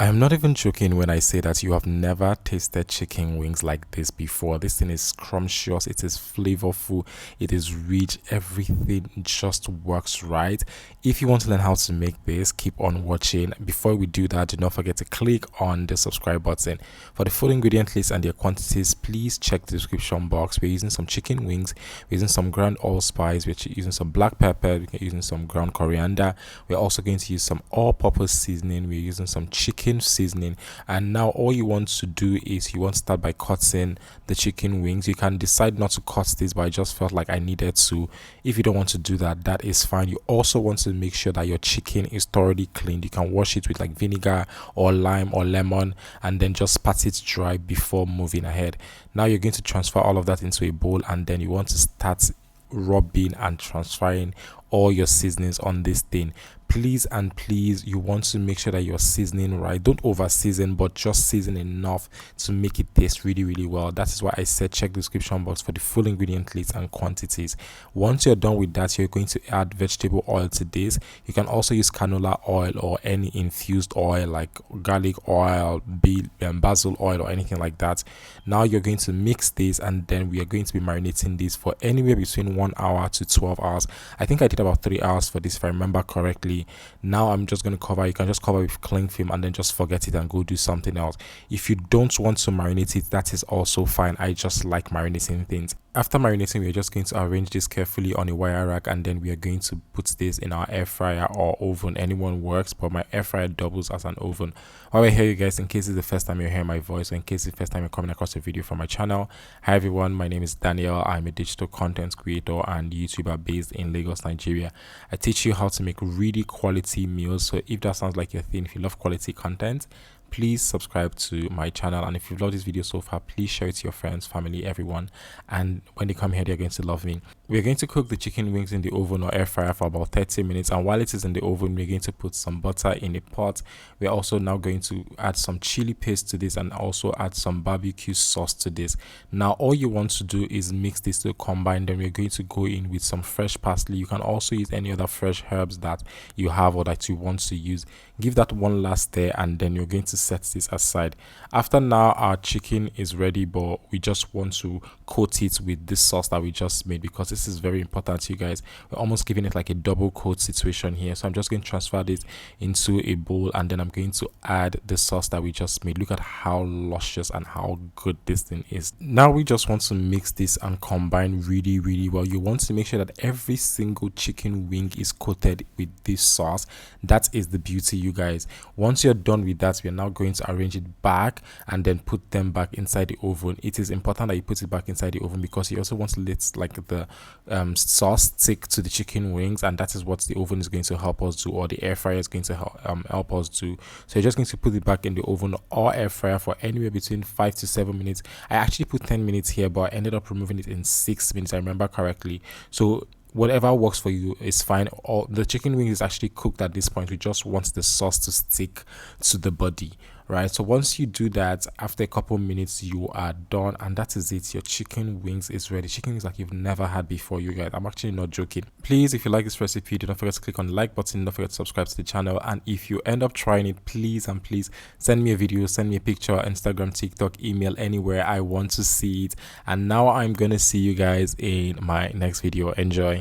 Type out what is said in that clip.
I am not even joking when I say that you have never tasted chicken wings like this before. This thing is scrumptious, it is flavorful, it is rich, everything just works right. If you want to learn how to make this, keep on watching. Before we do that, do not forget to click on the subscribe button. For the full ingredient list and their quantities, please check the description box. We're using some chicken wings, we're using some ground allspice, we're using some black pepper, we're using some ground coriander. We're also going to use some all-purpose seasoning, we're using some chicken seasoning. And now all you want to do is you want to start by cutting the chicken wings. You can decide not to cut this, but I just felt like I needed to. If you don't want to do that, that is fine. You also want to make sure that your chicken is thoroughly cleaned. You can wash it with like vinegar or lime or lemon and then just pat it dry before moving ahead. Now you're going to transfer all of that into a bowl, and then you want to start rubbing and transferring all your seasonings on this thing. Please and please, you want to make sure that you're seasoning right. Don't over season, but just season enough to make it taste really well. That is why I said check the description box for the full ingredient list and quantities. Once you're done with that, you're going to add vegetable oil to this. You can also use canola oil or any infused oil like garlic oil, basil oil, or anything like that. Now you're going to mix this, and then we are going to be marinating this for anywhere between 1 hour to 12 hours. I think I did about 3 hours for this if I remember correctly. Now I'm just going to cover. You can just cover with cling film and then just forget it and go do something else. If you don't want to marinate it, that is also fine. I just like marinating things. After marinating, we're just going to arrange this carefully on a wire rack, and then we are going to put this in our air fryer or oven. Anyone works, but my air fryer doubles as an oven. While we're here, you guys, in case it's the first time you're hearing my voice, or in case it's the first time you're coming across a video from my channel, hi everyone, my name is Daniel. I'm a digital content creator and YouTuber based in Lagos, Nigeria. I teach you how to make really quality meals. So if that sounds like your thing, if you love quality content, please subscribe to my channel, and if you've loved this video so far, please share it to your friends, family, everyone, and when they come here, they're going to love me. We're going to cook the chicken wings in the oven or air fryer for about 30 minutes, and while it is in the oven, we're going to put some butter in a pot. We're also now going to add some chili paste to this and also add some barbecue sauce to this. Now all you want to do is mix this to combine. Then we're going to go in with some fresh parsley. You can also use any other fresh herbs that you have or that you want to use. Give that one last stir, and then you're going to set this aside. After now, our chicken is ready, but we just want to coat it with this sauce that we just made, because this is very important to you guys. We're almost giving it like a double coat situation here. So I'm just going to transfer this into a bowl, and then I'm going to add the sauce that we just made. Look at how luscious and how good this thing is. Now we just want to mix this and combine really well. You want to make sure that every single chicken wing is coated with this sauce. That is the beauty, you guys. Once you're done with that, we're now going to arrange it back and then put them back inside the oven. It is important that you put it back inside the oven because you also want to let like the sauce stick to the chicken wings, and that is what the oven is going to help us do, or the air fryer is going to help us do. So you're just going to put it back in the oven or air fryer for anywhere between 5 to 7 minutes. I actually put 10 minutes here, but I ended up removing it in 6 minutes, I remember correctly. So whatever works for you is fine. Or the chicken wing is actually cooked at this point. We just want the sauce to stick to the body, right? So once you do that, after a couple minutes, you are done, and that is it. Your chicken wings is ready. Chicken wings like you've never had before, you guys. I'm actually not joking. Please, if you like this recipe, do not forget to click on the like button. Don't forget to subscribe to the channel, and if you end up trying it, please and please send me a video, send me a picture, Instagram, TikTok, email, anywhere. I want to see it. And now I'm gonna see you guys in my next video. Enjoy.